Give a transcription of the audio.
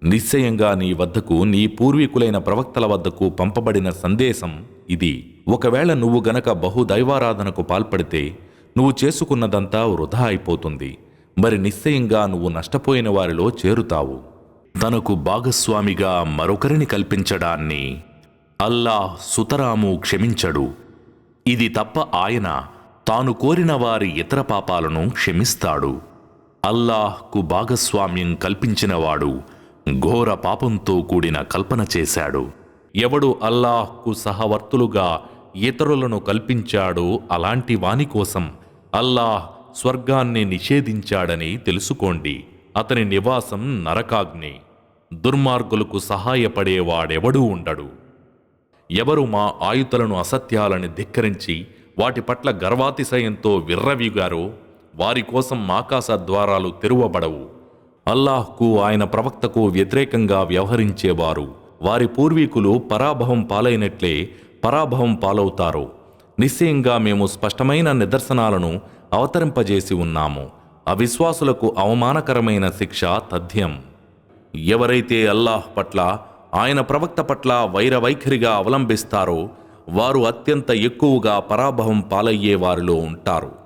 నిశ్చయంగా నీ వద్దకు నీ పూర్వీకులైన ప్రవక్తల వద్దకు పంపబడిన సందేశం ఇది. ఒకవేళ నువ్వు గనక బహుదైవారాధనకు పాల్పడితే నువ్వు చేసుకున్నదంతా వృధా అయిపోతుంది. మరి నిశ్చయంగా నువ్వు నష్టపోయిన వారిలో చేరుతావు. తనకు భాగస్వామిగా మరొకరిని కల్పించడాన్ని అల్లాహ్ సుతరాము క్షమించడు. ఇది తప్ప ఆయన తాను కోరిన వారి ఇతర పాపాలను క్షమిస్తాడు. అల్లాహ్కు భాగస్వామ్యం కల్పించినవాడు ఘోర పాపంతో కూడిన కల్పన చేశాడు. ఎవడు అల్లాహ్కు సహవర్తులుగా ఇతరులను కల్పించాడో అలాంటి వాని కోసం అల్లాహ్ స్వర్గాన్ని నిషేధించాడని తెలుసుకోండి. అతని నివాసం నరకాగ్ని. దుర్మార్గులకు సహాయపడేవాడెవడూ ఉండడు. ఎవరు మా ఆయుధలను అసత్యాలని ధిక్కరించి వాటి పట్ల గర్వాతిశయంతో విర్రవీగారో వారి కోసం ఆకాశ ద్వారాలు తెరువబడవు. అల్లాహ్కు ఆయన ప్రవక్తకు వ్యతిరేకంగా వ్యవహరించేవారు వారి పూర్వీకులు పరాభవం పాలైనట్లే పరాభవం పాలవుతారు. నిశ్చయంగా మేము స్పష్టమైన నిదర్శనాలను అవతరింపజేసి ఉన్నాము. అవిశ్వాసులకు అవమానకరమైన శిక్ష తథ్యం. ఎవరైతే అల్లాహ్ పట్ల ఆయన ప్రవక్త పట్ల వైరవైఖరిగా అవలంబిస్తారో వారు అత్యంత ఎక్కువగా పరాభవం పాలయ్యే వారిలో ఉంటారు.